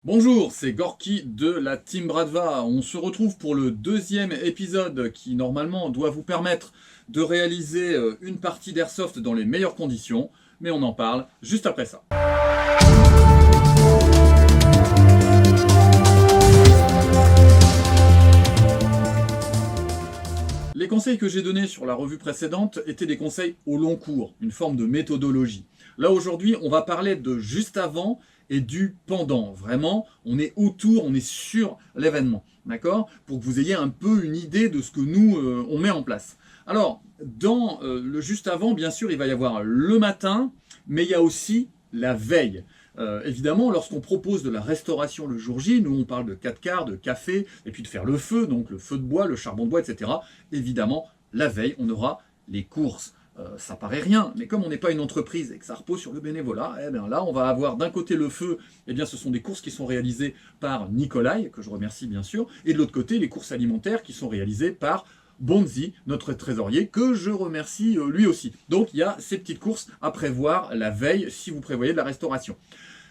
Bonjour, c'est Gorky de la Team Bradva. On se retrouve pour le deuxième épisode qui normalement doit vous permettre de réaliser une partie d'Airsoft dans les meilleures conditions, mais on en parle juste après ça. Les conseils que j'ai donnés sur la revue précédente étaient des conseils au long cours, une forme de méthodologie. Là aujourd'hui, on va parler de juste avant et du pendant. Vraiment, on est autour, on est sur l'événement, d'accord? Pour que vous ayez un peu une idée de ce que nous, on met en place. Alors, dans le juste avant, bien sûr, il va y avoir le matin, mais il y a aussi la veille. Évidemment, lorsqu'on propose de la restauration le jour J, nous on parle de 4 quarts, de café, et puis de faire le feu, donc le feu de bois, le charbon de bois, etc. Évidemment, la veille, on aura les courses. Ça paraît rien, mais comme on n'est pas une entreprise et que ça repose sur le bénévolat, eh bien là, on va avoir d'un côté le feu, eh bien ce sont des courses qui sont réalisées par Nikolai, que je remercie bien sûr, et de l'autre côté, les courses alimentaires qui sont réalisées par Bonzi, notre trésorier, que je remercie lui aussi. Donc il y a ces petites courses à prévoir la veille si vous prévoyez de la restauration.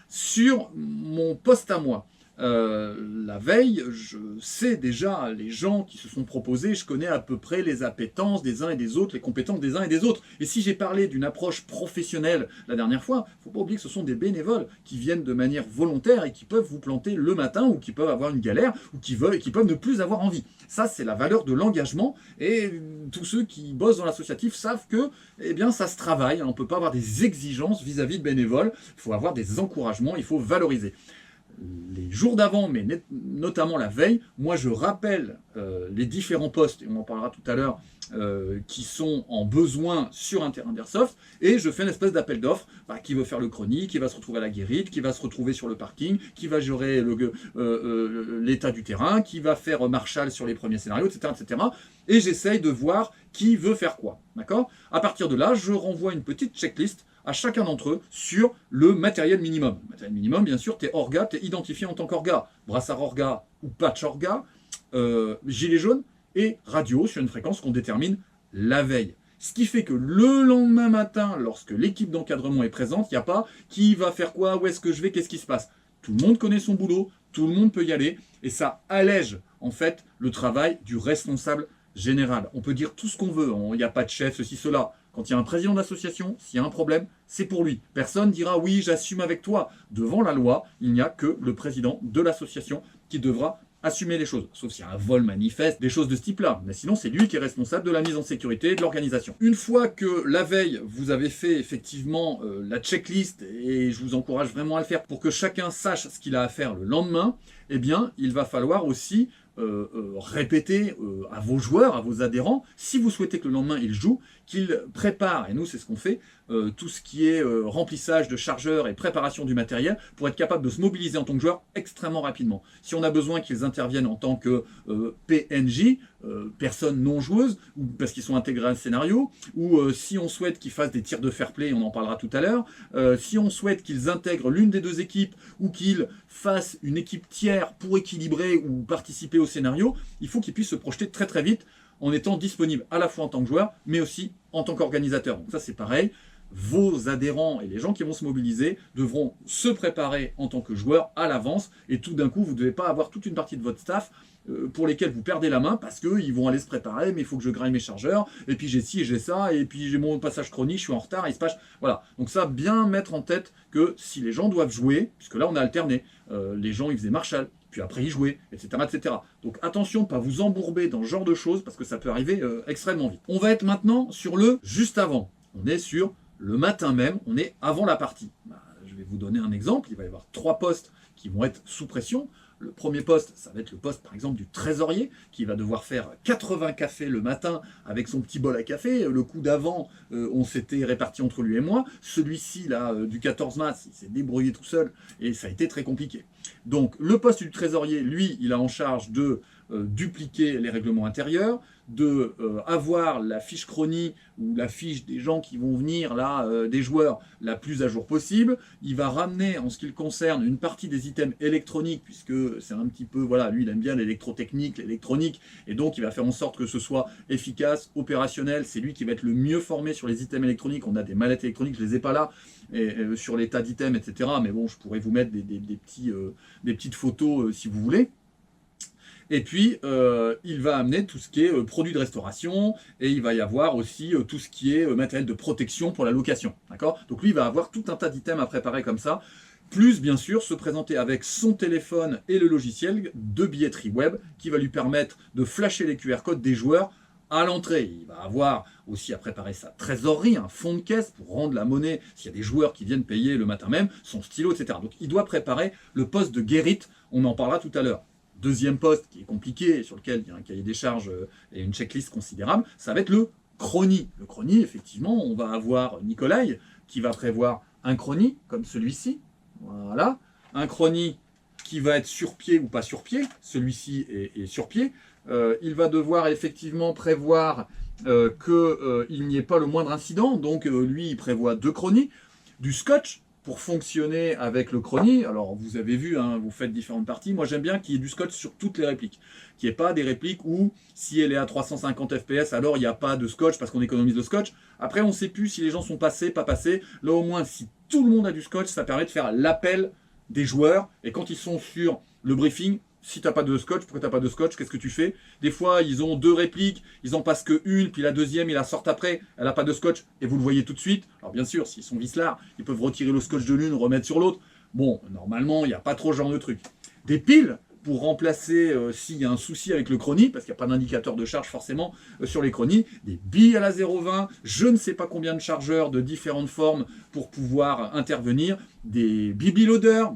Sur mon poste à moi, la veille, je sais déjà les gens qui se sont proposés, je connais à peu près les appétences des uns et des autres, les compétences des uns et des autres. Et si j'ai parlé d'une approche professionnelle la dernière fois, il ne faut pas oublier que ce sont des bénévoles qui viennent de manière volontaire et qui peuvent vous planter le matin ou qui peuvent avoir une galère ou qui veulent et qui peuvent ne plus avoir envie. Ça, c'est la valeur de l'engagement et tous ceux qui bossent dans l'associatif savent que eh bien, ça se travaille. On ne peut pas avoir des exigences vis-à-vis de bénévoles, il faut avoir des encouragements, il faut valoriser. Les jours d'avant, mais notamment la veille, moi je rappelle les différents postes, et on en parlera tout à l'heure, qui sont en besoin sur un terrain d'airsoft, et je fais une espèce d'appel d'offres, qui veut faire le chronique, qui va se retrouver à la guérite, qui va se retrouver sur le parking, qui va gérer l'état du terrain, qui va faire Marshall sur les premiers scénarios, etc. etc. Et j'essaye de voir qui veut faire quoi. D'accord ? À partir de là, je renvoie une petite checklist à chacun d'entre eux sur le matériel minimum. Le matériel minimum, bien sûr, tu es orga, tu es identifié en tant qu'orga. Brassard orga ou patch orga, gilet jaune et radio sur une fréquence qu'on détermine la veille. Ce qui fait que le lendemain matin, lorsque l'équipe d'encadrement est présente, il n'y a pas qui va faire quoi, où est-ce que je vais, qu'est-ce qui se passe. Tout le monde connaît son boulot, tout le monde peut y aller, et ça allège en fait le travail du responsable général. On peut dire tout ce qu'on veut, il n'y a pas de chef, ceci, cela. Quand il y a un président d'association, s'il y a un problème, c'est pour lui. Personne dira oui, j'assume avec toi. Devant la loi, il n'y a que le président de l'association qui devra assumer les choses. Sauf s'il y a un vol manifeste, des choses de ce type-là. Mais sinon, c'est lui qui est responsable de la mise en sécurité et de l'organisation. Une fois que la veille, vous avez fait effectivement la checklist, et je vous encourage vraiment à le faire pour que chacun sache ce qu'il a à faire le lendemain, eh bien, il va falloir aussi répéter à vos joueurs, à vos adhérents, si vous souhaitez que le lendemain ils jouent, qu'ils préparent, et nous c'est ce qu'on fait, tout ce qui est remplissage de chargeurs et préparation du matériel pour être capable de se mobiliser en tant que joueur extrêmement rapidement. Si on a besoin qu'ils interviennent en tant que PNJ, personnes non joueuses, ou parce qu'ils sont intégrés à un scénario, ou si on souhaite qu'ils fassent des tirs de fair play, on en parlera tout à l'heure, si on souhaite qu'ils intègrent l'une des deux équipes ou qu'ils fassent une équipe tiers pour équilibrer ou participer au scénario, il faut qu'ils puissent se projeter très très vite en étant disponibles à la fois en tant que joueur, mais aussi en tant qu'organisateur. Donc ça c'est pareil, vos adhérents et les gens qui vont se mobiliser devront se préparer en tant que joueurs à l'avance, et tout d'un coup vous ne devez pas avoir toute une partie de votre staff pour lesquels vous perdez la main parce qu'ils vont aller se préparer, mais il faut que je graille mes chargeurs, et puis j'ai ci et j'ai ça, et puis j'ai mon passage chronique, je suis en retard, il se passe... Voilà, donc ça, bien mettre en tête que si les gens doivent jouer, puisque là on a alterné, les gens ils faisaient Marshall, puis après ils jouaient, etc., etc. Donc attention, pas vous embourber dans ce genre de choses, parce que ça peut arriver extrêmement vite. On va être maintenant sur le juste avant. On est sur le matin même, on est avant la partie. Je vais vous donner un exemple, il va y avoir 3 postes qui vont être sous pression. Le premier poste, ça va être le poste par exemple du trésorier qui va devoir faire 80 cafés le matin avec son petit bol à café. Le coup d'avant, on s'était réparti entre lui et moi. Celui-ci, là, du 14 mars, il s'est débrouillé tout seul et ça a été très compliqué. Donc le poste du trésorier, lui, il a en charge de dupliquer les règlements intérieurs, de avoir la fiche chronie ou la fiche des gens qui vont venir, là, des joueurs, la plus à jour possible. Il va ramener, en ce qui le concerne, une partie des items électroniques, puisque c'est un petit peu, voilà, lui, il aime bien l'électrotechnique, l'électronique, et donc il va faire en sorte que ce soit efficace, opérationnel. C'est lui qui va être le mieux formé sur les items électroniques. On a des mallettes électroniques, je les ai pas là, et sur les tas d'items, etc. Mais bon, je pourrais vous mettre des petites photos si vous voulez. Et puis, il va amener tout ce qui est produits de restauration, et il va y avoir aussi tout ce qui est matériel de protection pour la location. D'accord ? Donc lui, il va avoir tout un tas d'items à préparer comme ça, plus bien sûr se présenter avec son téléphone et le logiciel de billetterie web qui va lui permettre de flasher les QR codes des joueurs à l'entrée. Il va avoir aussi à préparer sa trésorerie, un fonds de caisse pour rendre la monnaie, s'il y a des joueurs qui viennent payer le matin même, son stylo, etc. Donc il doit préparer le poste de Gerrit, on en parlera tout à l'heure. Deuxième poste qui est compliqué, sur lequel il y a un cahier des charges et une checklist considérable, ça va être le chrony. Le chrony, effectivement, on va avoir Nikolai qui va prévoir un chrony, comme celui-ci. Voilà. Un chrony qui va être sur pied ou pas sur pied. Celui-ci est sur pied. Il va devoir effectivement prévoir qu'il n'y ait pas le moindre incident. Donc lui, il prévoit 2 chronies. Du scotch pour fonctionner avec le chrony. Alors vous avez vu, hein, vous faites différentes parties. Moi j'aime bien qu'il y ait du scotch sur toutes les répliques. Qu'il n'y ait pas des répliques où si elle est à 350 fps, alors il n'y a pas de scotch parce qu'on économise le scotch. Après on ne sait plus si les gens sont passés, pas passés. Là au moins si tout le monde a du scotch, ça permet de faire l'appel des joueurs. Et quand ils sont sur le briefing, si tu n'as pas de scotch, pourquoi tu n'as pas de scotch, qu'est-ce que tu fais? Des fois, ils ont 2 répliques, ils en passent qu'une, puis la deuxième, ils la sortent après, elle n'a pas de scotch, et vous le voyez tout de suite. Alors bien sûr, s'ils sont vicelards, ils peuvent retirer le scotch de l'une, remettre sur l'autre. Bon, normalement, il n'y a pas trop ce genre de truc. Des piles, pour remplacer s'il y a un souci avec le chrony, parce qu'il n'y a pas d'indicateur de charge forcément sur les chronies, des billes à la 0,20, je ne sais pas combien de chargeurs de différentes formes pour pouvoir intervenir, des bibi-loaders.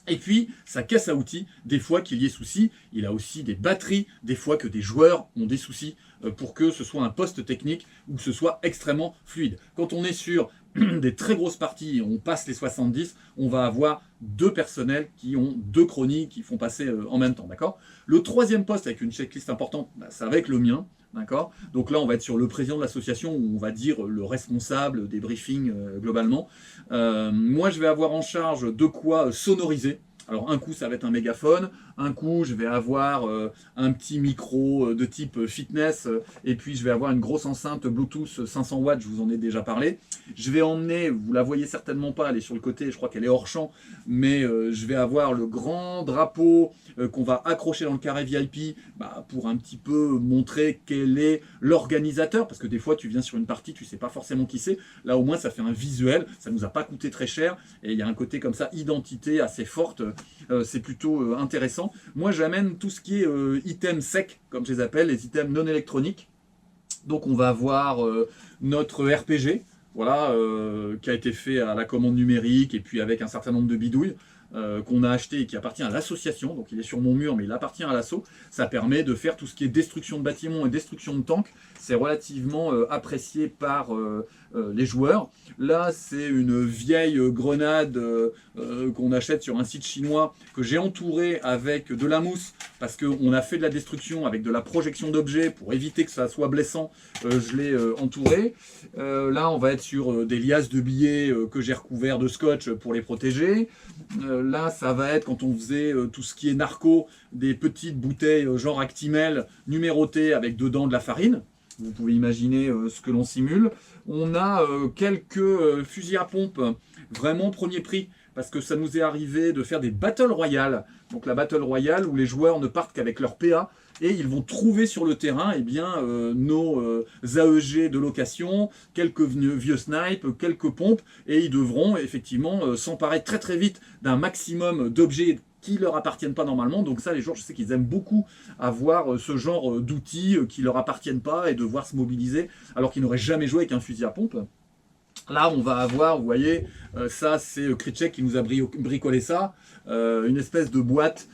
Et puis, sa caisse à outils, des fois qu'il y ait souci, il a aussi des batteries, des fois que des joueurs ont des soucis pour que ce soit un poste technique ou que ce soit extrêmement fluide. Quand on est sur des très grosses parties, on passe les 70, on va avoir 2 personnels qui ont 2 chronies qui font passer en même temps, d'accord ? Le troisième poste avec une checklist importante, ça va être le mien, d'accord ? Donc là, on va être sur le président de l'association, ou on va dire le responsable des briefings globalement. Moi, je vais avoir en charge de quoi sonoriser. Alors un coup ça va être un mégaphone, un coup je vais avoir un petit micro de type fitness, et puis je vais avoir une grosse enceinte Bluetooth 500 watts, je vous en ai déjà parlé. Je vais emmener, vous la voyez certainement pas, elle est sur le côté, je crois qu'elle est hors champ, mais je vais avoir le grand drapeau qu'on va accrocher dans le carré VIP pour un petit peu montrer quel est l'organisateur, parce que des fois tu viens sur une partie, tu sais pas forcément qui c'est, là au moins ça fait un visuel, ça nous a pas coûté très cher, et il y a un côté comme ça, identité assez forte, c'est plutôt intéressant. Moi j'amène tout ce qui est items secs, comme je les appelle, les items non électroniques. Donc on va avoir notre RPG, voilà, qui a été fait à la commande numérique, et puis avec un certain nombre de bidouilles qu'on a acheté et qui appartient à l'association, donc il est sur mon mur mais il appartient à l'asso. Ça permet de faire tout ce qui est destruction de bâtiments et destruction de tanks. C'est relativement apprécié par les joueurs. Là c'est une vieille grenade qu'on achète sur un site chinois que j'ai entouré avec de la mousse parce qu'on a fait de la destruction avec de la projection d'objets pour éviter que ça soit blessant. Je l'ai entouré. Là on va être sur des liasses de billets que j'ai recouverts de scotch pour les protéger. Là, ça va être, quand on faisait tout ce qui est narco, des petites bouteilles genre Actimel numérotées avec dedans de la farine. Vous pouvez imaginer ce que l'on simule. On a quelques fusils à pompe, vraiment premier prix, parce que ça nous est arrivé de faire des Battle Royale. Donc la Battle Royale où les joueurs ne partent qu'avec leur PA, et ils vont trouver sur le terrain nos AEG de location, quelques vieux snipes, quelques pompes, et ils devront effectivement s'emparer très très vite d'un maximum d'objets qui leur appartiennent pas normalement. Donc ça, les joueurs, je sais qu'ils aiment beaucoup avoir ce genre d'outils qui leur appartiennent pas et devoir se mobiliser alors qu'ils n'auraient jamais joué avec un fusil à pompe. Là, on va avoir, vous voyez, ça c'est Kritchek qui nous a bricolé ça, une espèce de boîte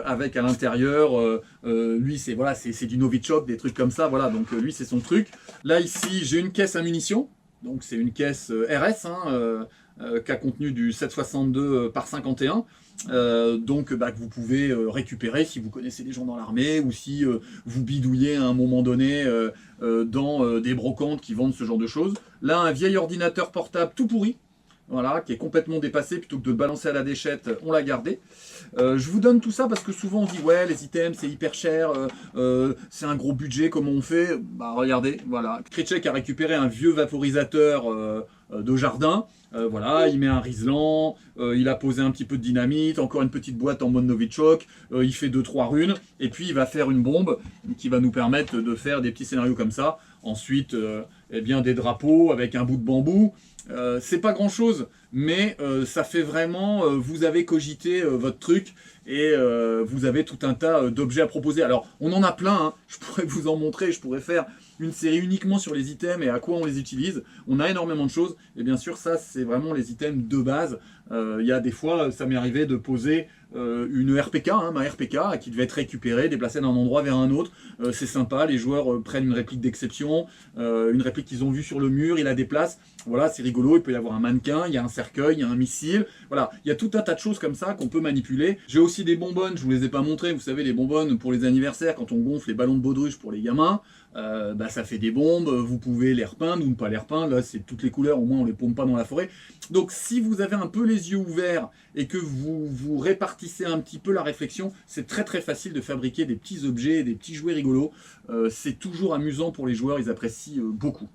avec à l'intérieur, lui c'est voilà, c'est du Novichok, des trucs comme ça, voilà, donc lui c'est son truc. Là ici, j'ai une caisse à munitions, donc c'est une caisse RS, qui a contenu du 7,62 par 51. donc que vous pouvez récupérer si vous connaissez des gens dans l'armée ou si vous bidouillez à un moment donné dans des brocantes qui vendent ce genre de choses. Là, un vieil ordinateur portable tout pourri, voilà, qui est complètement dépassé, plutôt que de le balancer à la déchette, on l'a gardé. Je vous donne tout ça parce que souvent on dit ouais, les items c'est hyper cher, c'est un gros budget, comment on fait? Bah regardez, voilà, Krycek a récupéré un vieux vaporisateur de jardin, voilà, il met un Riesland, il a posé un petit peu de dynamite, encore une petite boîte en mode Novichok, il fait 2-3 runes, et puis il va faire une bombe qui va nous permettre de faire des petits scénarios comme ça. Ensuite, eh bien des drapeaux avec un bout de bambou. C'est pas grand chose, mais ça fait vraiment, vous avez cogité votre truc et vous avez tout un tas d'objets à proposer. Alors on en a plein, hein. Je pourrais vous en montrer, je pourrais faire une série uniquement sur les items et à quoi on les utilise. On a énormément de choses et bien sûr ça c'est vraiment les items de base. Il y a des fois, ça m'est arrivé de poser une RPK, hein, ma RPK, qui devait être récupérée, déplacée d'un endroit vers un autre. C'est sympa, les joueurs prennent une réplique d'exception, une réplique qu'ils ont vue sur le mur, ils la déplacent. Voilà, c'est rigolo, il peut y avoir un mannequin, il y a un cercueil, il y a un missile. Voilà, il y a tout un tas de choses comme ça qu'on peut manipuler. J'ai aussi des bonbonnes, je vous les ai pas montrées, vous savez, les bonbonnes pour les anniversaires, quand on gonfle les ballons de baudruche pour les gamins, ça fait des bombes, vous pouvez les repeindre ou ne pas les repeindre, là c'est toutes les couleurs, au moins on les paume pas dans la forêt. Donc si vous avez un peu les yeux ouverts et que vous répartissez un petit peu la réflexion, c'est très très facile de fabriquer des petits objets, des petits jouets rigolos. C'est toujours amusant pour les joueurs, ils apprécient beaucoup.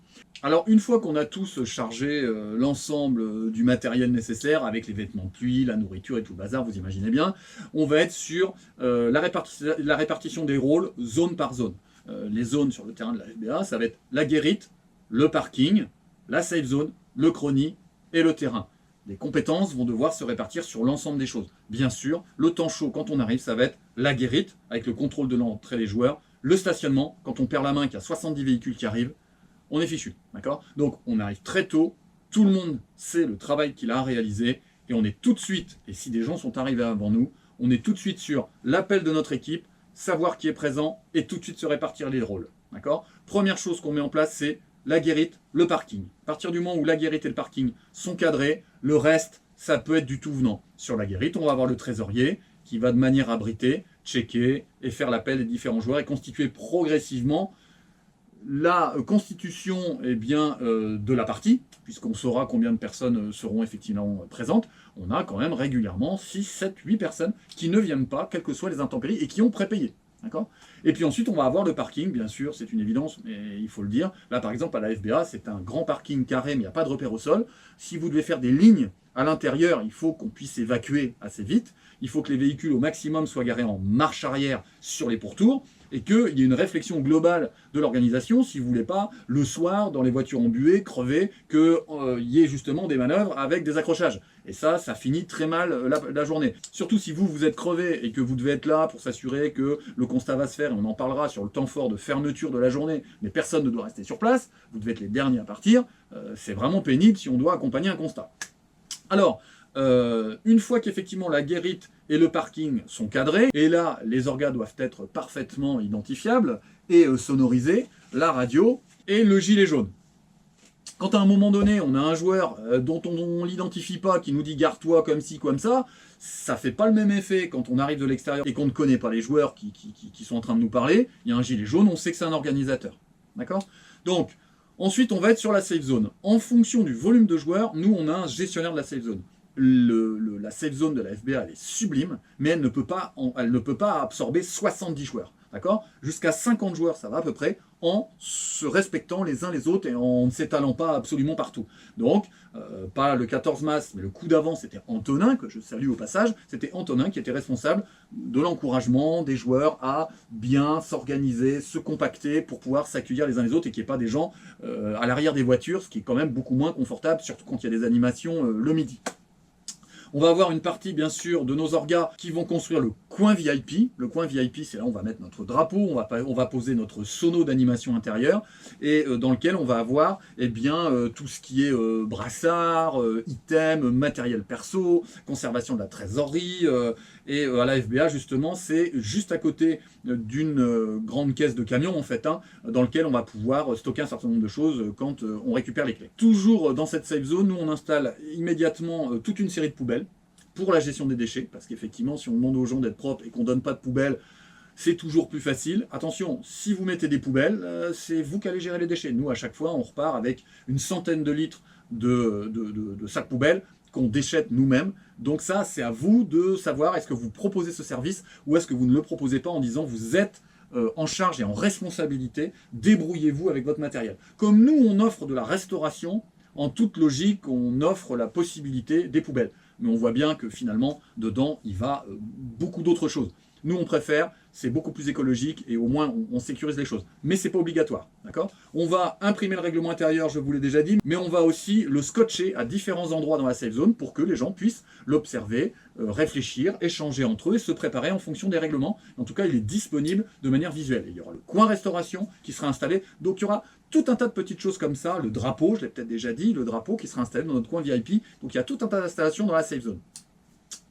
Alors une fois qu'on a tous chargé l'ensemble du matériel nécessaire, avec les vêtements de pluie, la nourriture et tout le bazar, vous imaginez bien, on va être sur la répartition des rôles zone par zone. Les zones sur le terrain de la FBA, ça va être la guérite, le parking, la safe zone, le chrony et le terrain. Les compétences vont devoir se répartir sur l'ensemble des choses. Bien sûr, le temps chaud quand on arrive, ça va être la guérite, avec le contrôle de l'entrée des joueurs, le stationnement, quand on perd la main, qu'il y a 70 véhicules qui arrivent, on est fichu, d'accord? Donc on arrive très tôt, tout le monde sait le travail qu'il a à réaliser, et on est tout de suite, et si des gens sont arrivés avant nous, on est tout de suite sur l'appel de notre équipe, savoir qui est présent, et tout de suite se répartir les rôles, d'accord? Première chose qu'on met en place, c'est la guérite, le parking. À partir du moment où la guérite et le parking sont cadrés, le reste, ça peut être du tout venant. Sur la guérite, on va avoir le trésorier, qui va de manière abritée, checker et faire l'appel des différents joueurs, et constituer progressivement la constitution de la partie, puisqu'on saura combien de personnes seront effectivement présentes. On a quand même régulièrement 6, 7, 8 personnes qui ne viennent pas, quelles que soient les intempéries, et qui ont prépayé. Et puis ensuite, on va avoir le parking, bien sûr, c'est une évidence, mais il faut le dire. Là, par exemple, à la FBA, c'est un grand parking carré, mais il n'y a pas de repère au sol. Si vous devez faire des lignes à l'intérieur, il faut qu'on puisse évacuer assez vite. Il faut que les véhicules, au maximum, soient garés en marche arrière sur les pourtours, et qu'il y ait une réflexion globale de l'organisation, si vous ne voulez pas, le soir, dans les voitures embuées, crever, qu'il y ait justement des manœuvres avec des accrochages. Et ça finit très mal la journée. Surtout si vous êtes crevé et que vous devez être là pour s'assurer que le constat va se faire, et on en parlera sur le temps fort de fermeture de la journée, mais personne ne doit rester sur place, vous devez être les derniers à partir, c'est vraiment pénible si on doit accompagner un constat. Alors, une fois qu'effectivement la guérite et le parking sont cadrés, et là les orgas doivent être parfaitement identifiables et sonorisés, la radio et le gilet jaune. Quand à un moment donné on a un joueur dont on ne l'identifie pas, qui nous dit garde-toi comme ci, comme ça fait pas le même effet quand on arrive de l'extérieur et qu'on ne connaît pas les joueurs qui sont en train de nous parler. Il y a un gilet jaune, on sait que c'est un organisateur. D'accord? Donc, ensuite on va être sur la safe zone. En fonction du volume de joueurs, nous on a un gestionnaire de la safe zone. La safe zone de la FBA, elle est sublime, mais elle ne peut pas absorber 70 joueurs. D'accord? Jusqu'à 50 joueurs, ça va à peu près, en se respectant les uns les autres et en ne s'étalant pas absolument partout. Donc, pas le 14 mars, mais le coup d'avant, c'était Antonin, que je salue au passage, c'était Antonin qui était responsable de l'encouragement des joueurs à bien s'organiser, se compacter pour pouvoir s'accueillir les uns les autres et qu'il n'y ait pas des gens à l'arrière des voitures, ce qui est quand même beaucoup moins confortable, surtout quand il y a des animations le midi. On va avoir une partie, bien sûr, de nos orgas qui vont construire le coin VIP. Le coin VIP, c'est là où on va mettre notre drapeau, on va poser notre sono d'animation intérieure, et dans lequel on va avoir tout ce qui est brassard, items, matériel perso, conservation de la trésorerie. Et à la FBA, justement, c'est juste à côté d'une grande caisse de camion, en fait, dans lequel on va pouvoir stocker un certain nombre de choses quand on récupère les clés. Toujours dans cette safe zone, nous, on installe immédiatement toute une série de poubelles pour la gestion des déchets, parce qu'effectivement, si on demande aux gens d'être propres et qu'on ne donne pas de poubelle, c'est toujours plus facile. Attention, si vous mettez des poubelles, c'est vous qui allez gérer les déchets. Nous, à chaque fois, on repart avec une centaine de litres de sacs poubelles qu'on déchète nous-mêmes. Donc ça, c'est à vous de savoir, est-ce que vous proposez ce service ou est-ce que vous ne le proposez pas en disant vous êtes en charge et en responsabilité, débrouillez-vous avec votre matériel. Comme nous, on offre de la restauration, en toute logique, on offre la possibilité des poubelles. Mais on voit bien que finalement, dedans, il va beaucoup d'autres choses. Nous, on préfère, c'est beaucoup plus écologique et au moins, on sécurise les choses. Mais ce n'est pas obligatoire, d'accord? On va imprimer le règlement intérieur, je vous l'ai déjà dit, mais on va aussi le scotcher à différents endroits dans la safe zone pour que les gens puissent l'observer, réfléchir, échanger entre eux et se préparer en fonction des règlements. En tout cas, il est disponible de manière visuelle. Et il y aura le coin restauration qui sera installé. Donc, il y aura tout un tas de petites choses comme ça. Le drapeau, je l'ai peut-être déjà dit, le drapeau qui sera installé dans notre coin VIP. Donc, il y a tout un tas d'installations dans la safe zone.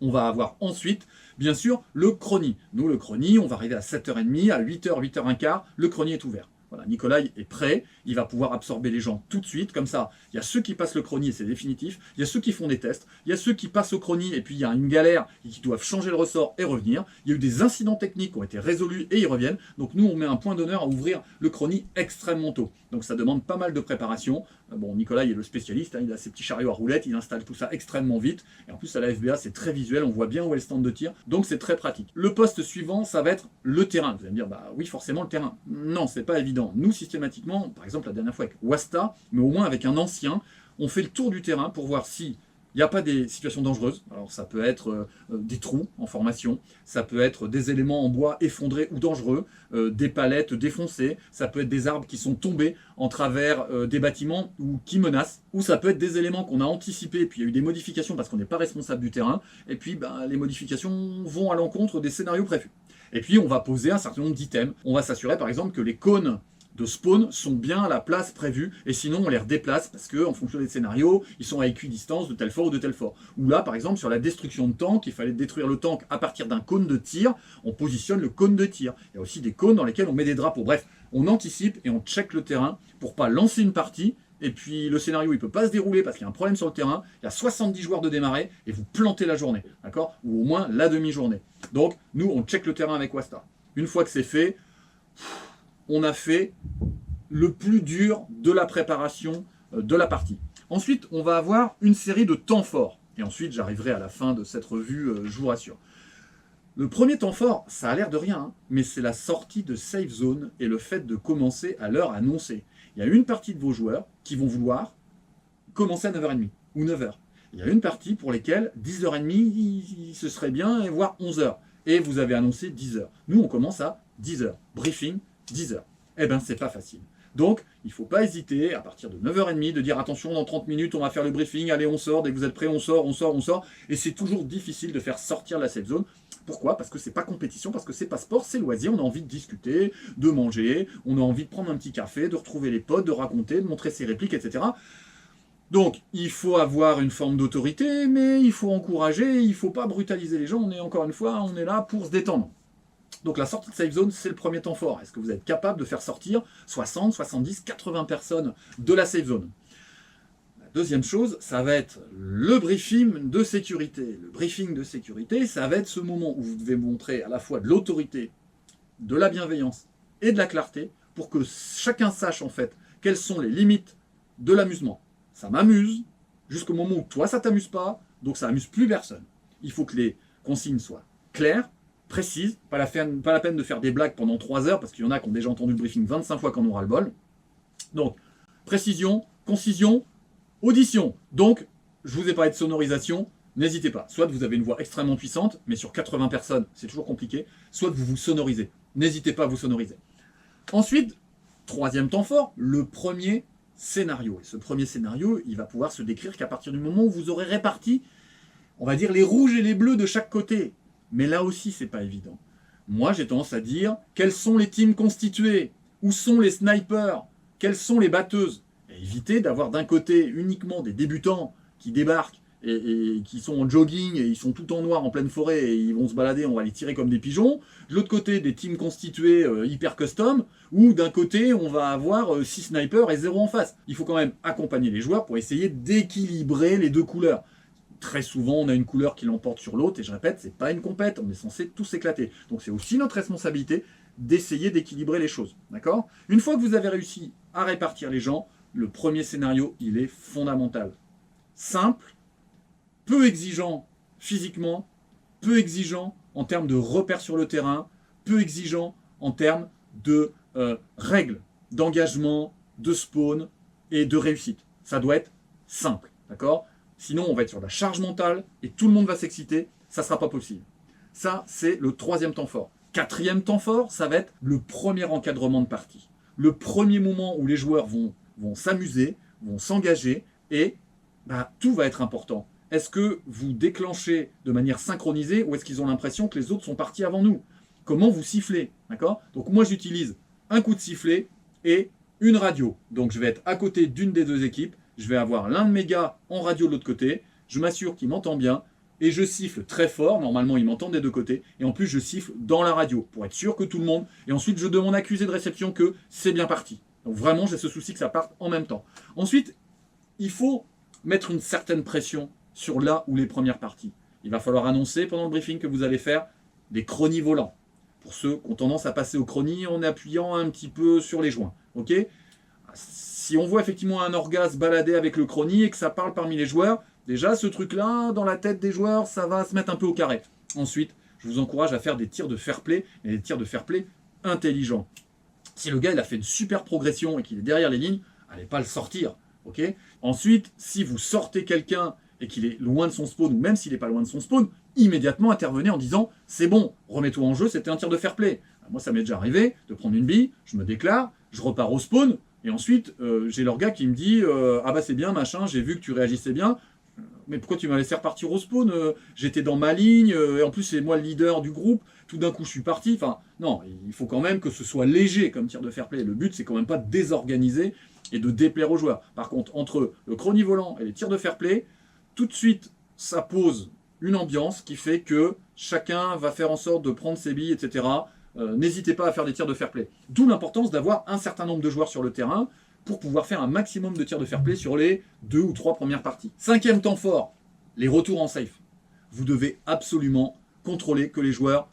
On va avoir ensuite, bien sûr, le chrony. Nous, le chrony, on va arriver à 7h30, à 8h, 8h15, le chrony est ouvert. Voilà, Nicolas est prêt, il va pouvoir absorber les gens tout de suite, comme ça, il y a ceux qui passent le chrony et c'est définitif, il y a ceux qui font des tests, il y a ceux qui passent au chrony et puis il y a une galère et qui doivent changer le ressort et revenir, il y a eu des incidents techniques qui ont été résolus et ils reviennent, donc nous on met un point d'honneur à ouvrir le chrony extrêmement tôt, donc ça demande pas mal de préparation. Bon, Nicolas il est le spécialiste, hein, il a ses petits chariots à roulettes, il installe tout ça extrêmement vite, et en plus à la FBA c'est très visuel, on voit bien où est le stand de tir, donc c'est très pratique. Le poste suivant, ça va être le terrain. Vous allez me dire, bah oui forcément le terrain. Non, c'est pas évident. Nous systématiquement, par exemple la dernière fois avec Wasta, mais au moins avec un ancien, on fait le tour du terrain pour voir si il n'y a pas des situations dangereuses. Alors ça peut être des trous en formation, ça peut être des éléments en bois effondrés ou dangereux, des palettes défoncées, ça peut être des arbres qui sont tombés en travers des bâtiments ou qui menacent, ou ça peut être des éléments qu'on a anticipés, puis il y a eu des modifications parce qu'on n'est pas responsable du terrain, et puis ben, les modifications vont à l'encontre des scénarios prévus. Et puis on va poser un certain nombre d'items. On va s'assurer par exemple que les cônes de spawn sont bien à la place prévue, et sinon on les redéplace parce que en fonction des scénarios, ils sont à équidistance de tel fort ou de tel fort. Ou là par exemple sur la destruction de tank, il fallait détruire le tank à partir d'un cône de tir, on positionne le cône de tir. Il y a aussi des cônes dans lesquels on met des drapeaux. Bref, on anticipe et on check le terrain pour pas lancer une partie, et puis le scénario il peut pas se dérouler parce qu'il y a un problème sur le terrain, il y a 70 joueurs de démarrer, et vous plantez la journée, d'accord? Ou au moins la demi-journée. Donc nous on check le terrain avec Wasta. Une fois que c'est fait, on a fait le plus dur de la préparation de la partie. Ensuite, on va avoir une série de temps forts. Et ensuite, j'arriverai à la fin de cette revue, je vous rassure. Le premier temps fort, ça a l'air de rien, hein, mais c'est la sortie de safe zone et le fait de commencer à l'heure annoncée. Il y a une partie de vos joueurs qui vont vouloir commencer à 9h30 ou 9h. Il y a une partie pour lesquelles 10h30, ce serait bien, et voire 11h. Et vous avez annoncé 10h. Nous, on commence à 10h. Briefing, 10h. Eh bien, c'est pas facile. Donc, il ne faut pas hésiter, à partir de 9h30, de dire attention, dans 30 minutes, on va faire le briefing, allez, on sort, dès que vous êtes prêts, on sort, on sort, on sort. Et c'est toujours difficile de faire sortir la safe zone. Pourquoi? Parce que c'est pas compétition, parce que c'est pas sport, c'est loisir, on a envie de discuter, de manger, on a envie de prendre un petit café, de retrouver les potes, de raconter, de montrer ses répliques, etc. Donc, il faut avoir une forme d'autorité, mais il faut encourager, il ne faut pas brutaliser les gens. On est encore une fois, on est là pour se détendre. Donc la sortie de safe zone, c'est le premier temps fort. Est-ce que vous êtes capable de faire sortir 60, 70, 80 personnes de la safe zone? La deuxième chose, ça va être le briefing de sécurité. Le briefing de sécurité, ça va être ce moment où vous devez montrer à la fois de l'autorité, de la bienveillance et de la clarté pour que chacun sache en fait quelles sont les limites de l'amusement. Ça m'amuse jusqu'au moment où toi ça t'amuse pas, donc ça amuse plus personne. Il faut que les consignes soient claires, précises, pas la peine de faire des blagues pendant 3 heures, parce qu'il y en a qui ont déjà entendu le briefing 25 fois quand on aura le bol. Donc, précision, concision, audition. Donc, je vous ai parlé de sonorisation, n'hésitez pas. Soit vous avez une voix extrêmement puissante, mais sur 80 personnes, c'est toujours compliqué, soit vous vous sonorisez. N'hésitez pas à vous sonoriser. Ensuite, troisième temps fort, le premier scénario. Et ce premier scénario, il va pouvoir se décrire qu'à partir du moment où vous aurez réparti, on va dire, les rouges et les bleus de chaque côté. Mais là aussi, c'est pas évident. Moi, j'ai tendance à dire, quels sont les teams constitués? Où sont les snipers? Quelles sont les batteuses? Et éviter d'avoir d'un côté uniquement des débutants qui débarquent et qui sont en jogging et ils sont tout en noir en pleine forêt et ils vont se balader, on va les tirer comme des pigeons. De l'autre côté, des teams constitués hyper custom, ou d'un côté, on va avoir 6 snipers et 0 en face. Il faut quand même accompagner les joueurs pour essayer d'équilibrer les deux couleurs. très souvent, on a une couleur qui l'emporte sur l'autre, et je répète, c'est pas une compète, on est censé tous s'éclater. Donc c'est aussi notre responsabilité d'essayer d'équilibrer les choses, d'accord? Une fois que vous avez réussi à répartir les gens, le premier scénario, il est fondamental. Simple, peu exigeant physiquement, peu exigeant en termes de repères sur le terrain, peu exigeant en termes de règles, d'engagement, de spawn et de réussite. Ça doit être simple, d'accord? Sinon, on va être sur la charge mentale et tout le monde va s'exciter, ça ne sera pas possible. Ça, c'est le troisième temps fort. Quatrième temps fort, ça va être le premier encadrement de partie. Le premier moment où les joueurs vont s'amuser, vont s'engager et tout va être important. Est-ce que vous déclenchez de manière synchronisée ou est-ce qu'ils ont l'impression que les autres sont partis avant nous? Comment vous sifflez, d'accord? Donc moi j'utilise un coup de sifflet et une radio. Donc je vais être à côté d'une des deux équipes, je vais avoir l'un de mes gars en radio de l'autre côté, je m'assure qu'il m'entend bien et je siffle très fort, normalement il m'entend des deux côtés, et en plus je siffle dans la radio pour être sûr que tout le monde, et ensuite je demande à accusé de réception que c'est bien parti. Donc vraiment j'ai ce souci que ça parte en même temps. Ensuite, il faut mettre une certaine pression sur la ou les premières parties. Il va falloir annoncer pendant le briefing que vous allez faire des chronies volants. Pour ceux qui ont tendance à passer aux chronies en appuyant un petit peu sur les joints. Ok ? Si on voit effectivement un orga se balader avec le chrony et que ça parle parmi les joueurs, déjà ce truc-là, dans la tête des joueurs, ça va se mettre un peu au carré. Ensuite, je vous encourage à faire des tirs de fair play, mais des tirs de fair play intelligents. Si le gars il a fait une super progression et qu'il est derrière les lignes, allez pas le sortir. Okay. Ensuite, si vous sortez quelqu'un et qu'il est loin de son spawn, ou même s'il n'est pas loin de son spawn, immédiatement intervenez en disant « c'est bon, remets-toi en jeu, c'était un tir de fair play ». Moi, ça m'est déjà arrivé de prendre une bille, je me déclare, je repars au spawn, et ensuite, j'ai leur gars qui me dit « ah bah c'est bien, machin, j'ai vu que tu réagissais bien, mais pourquoi tu m'as laissé repartir au spawn? J'étais dans ma ligne, et en plus c'est moi le leader du groupe, tout d'un coup je suis parti. » Enfin, non, il faut quand même que ce soit léger comme tir de fair play. Le but, c'est quand même pas de désorganiser et de déplaire aux joueurs. Par contre, entre le chrony volant et les tirs de fair play, tout de suite, ça pose une ambiance qui fait que chacun va faire en sorte de prendre ses billes, etc. N'hésitez pas à faire des tirs de fair play. D'où l'importance d'avoir un certain nombre de joueurs sur le terrain pour pouvoir faire un maximum de tirs de fair play sur les 2 ou 3 premières parties. Cinquième temps fort, les retours en safe. Vous devez absolument contrôler que les joueurs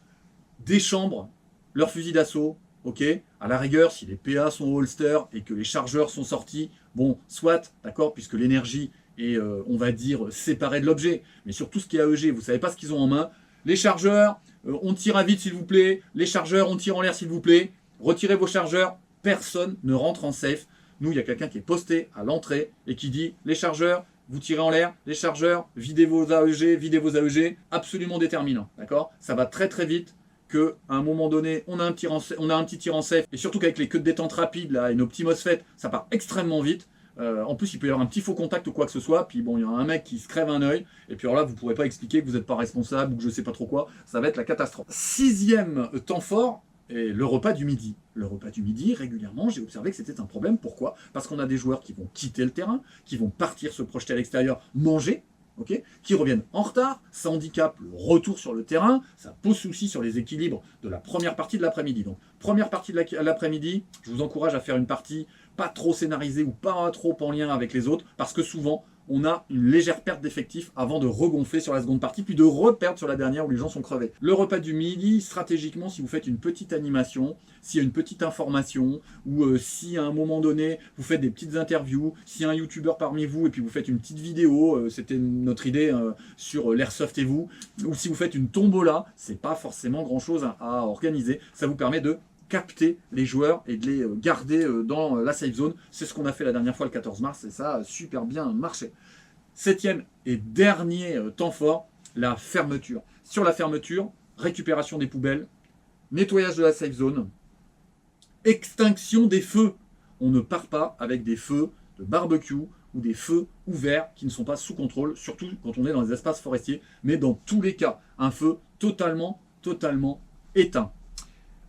déchambrent leur fusil d'assaut. Ok, à la rigueur, si les PA sont au holster et que les chargeurs sont sortis, bon, soit, d'accord, puisque l'énergie est, on va dire, séparée de l'objet. Mais sur tout ce qui est AEG, vous ne savez pas ce qu'ils ont en main. Les chargeurs, on tire à vide s'il vous plaît. Les chargeurs, on tire en l'air s'il vous plaît. Retirez vos chargeurs. Personne ne rentre en safe. Nous, il y a quelqu'un qui est posté à l'entrée et qui dit « les chargeurs, vous tirez en l'air, les chargeurs, videz vos AEG, videz vos AEG », absolument déterminant, d'accord? Ça va très très vite qu'à un moment donné, on a un petit tir en safe, et surtout qu'avec les queues de détente rapides là, et nos petits MOSFET, ça part extrêmement vite. En plus, il peut y avoir un petit faux contact ou quoi que ce soit, puis bon, il y a un mec qui se crève un œil, et puis alors là, vous ne pourrez pas expliquer que vous n'êtes pas responsable ou que je ne sais pas trop quoi, ça va être la catastrophe. Sixième temps fort, et le repas du midi. Le repas du midi, régulièrement, j'ai observé que c'était un problème. Pourquoi? Parce qu'on a des joueurs qui vont quitter le terrain, qui vont partir se projeter à l'extérieur, manger, okay, qui reviennent en retard, ça handicape le retour sur le terrain, ça pose souci sur les équilibres de la première partie de l'après-midi. Donc, première partie de l'après-midi, je vous encourage à faire une partie pas trop scénarisée ou pas trop en lien avec les autres, parce que souvent, on a une légère perte d'effectifs avant de regonfler sur la seconde partie, puis de reperdre sur la dernière où les gens sont crevés. Le repas du midi, stratégiquement, si vous faites une petite animation, s'il y a une petite information, ou si à un moment donné, vous faites des petites interviews, s'il y a un youtubeur parmi vous, et puis vous faites une petite vidéo, c'était notre idée sur l'airsoft et vous, ou si vous faites une tombola, c'est pas forcément grand chose à organiser, ça vous permet de capter les joueurs et de les garder dans la safe zone. C'est ce qu'on a fait la dernière fois le 14 mars et ça a super bien marché. Septième et dernier temps fort, la fermeture. Sur la fermeture, récupération des poubelles, nettoyage de la safe zone, extinction des feux. On ne part pas avec des feux de barbecue ou des feux ouverts qui ne sont pas sous contrôle, surtout quand on est dans les espaces forestiers, mais dans tous les cas, un feu totalement éteint.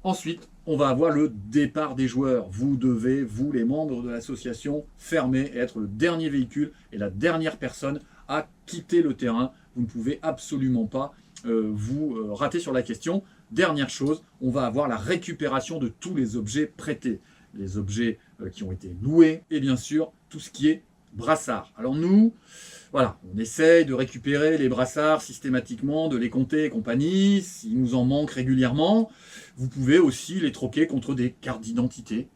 Ensuite, on va avoir le départ des joueurs. Vous devez, vous les membres de l'association, fermer et être le dernier véhicule et la dernière personne à quitter le terrain. Vous ne pouvez absolument pas vous rater sur la question. Dernière chose, on va avoir la récupération de tous les objets prêtés. Les objets qui ont été loués et bien sûr tout ce qui est brassards. Alors nous, voilà, on essaye de récupérer les brassards systématiquement, de les compter et compagnie. S'il nous en manque régulièrement, vous pouvez aussi les troquer contre des cartes d'identité.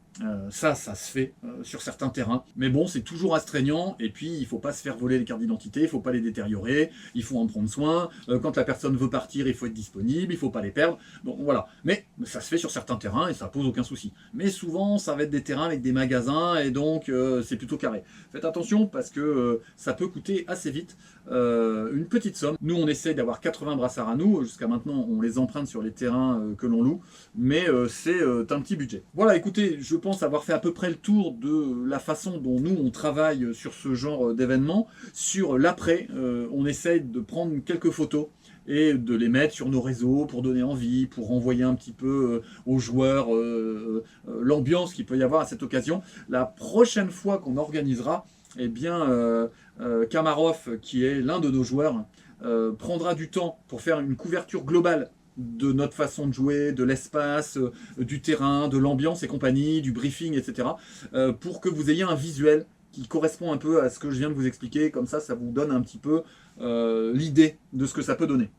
Ça se fait sur certains terrains. Mais bon, c'est toujours astreignant. Et puis, il ne faut pas se faire voler les cartes d'identité, il ne faut pas les détériorer, il faut en prendre soin. Quand la personne veut partir, il faut être disponible, il ne faut pas les perdre. Donc voilà. Mais ça se fait sur certains terrains et ça pose aucun souci. Mais souvent, ça va être des terrains avec des magasins et donc c'est plutôt carré. Faites attention parce que ça peut coûter assez vite une petite somme. Nous, on essaie d'avoir 80 brassards à nous. Jusqu'à maintenant, on les emprunte sur les terrains que l'on loue. Mais c'est un petit budget. Voilà, écoutez, je pense avoir fait à peu près le tour de la façon dont nous on travaille sur ce genre d'événement. Sur l'après, on essaye de prendre quelques photos et de les mettre sur nos réseaux pour donner envie, pour envoyer un petit peu aux joueurs l'ambiance qu'il peut y avoir à cette occasion. La prochaine fois qu'on organisera, eh bien, Kamarov, qui est l'un de nos joueurs, prendra du temps pour faire une couverture globale de notre façon de jouer, de l'espace, du terrain, de l'ambiance et compagnie, du briefing, etc. Pour que vous ayez un visuel qui correspond un peu à ce que je viens de vous expliquer. Comme ça vous donne un petit peu l'idée de ce que ça peut donner.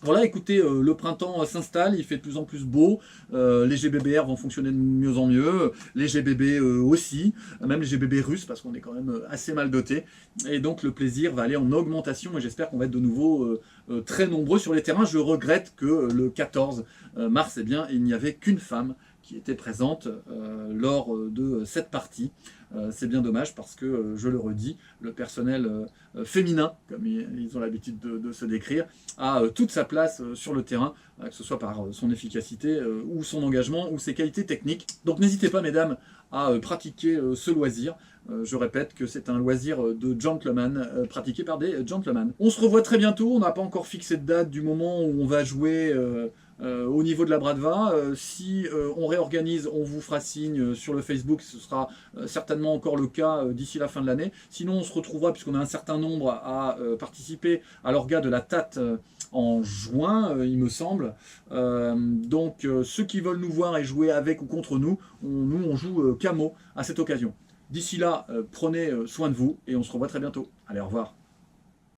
Voilà, écoutez, le printemps s'installe, il fait de plus en plus beau, les GBBR vont fonctionner de mieux en mieux, les GBB aussi, même les GBB russes, parce qu'on est quand même assez mal dotés, et donc le plaisir va aller en augmentation, et j'espère qu'on va être de nouveau très nombreux sur les terrains. Je regrette que le 14 mars, eh bien, il n'y avait qu'une femme qui était présente lors de cette partie. C'est bien dommage parce que, je le redis, le personnel féminin, comme ils ont l'habitude de se décrire, a toute sa place sur le terrain, que ce soit par son efficacité ou son engagement ou ses qualités techniques. Donc n'hésitez pas, mesdames, à pratiquer ce loisir. Je répète que c'est un loisir de gentleman, pratiqué par des gentlemen. On se revoit très bientôt, on n'a pas encore fixé de date du moment où on va jouer au niveau de la Bradva. Si on réorganise, on vous fera signe sur le Facebook, ce sera certainement encore le cas d'ici la fin de l'année. Sinon, on se retrouvera, puisqu'on a un certain nombre à participer à l'orga de la TAT en juin, il me semble. Donc, ceux qui veulent nous voir et jouer avec ou contre nous, on joue camo à cette occasion. D'ici là, prenez soin de vous et on se revoit très bientôt. Allez, au revoir.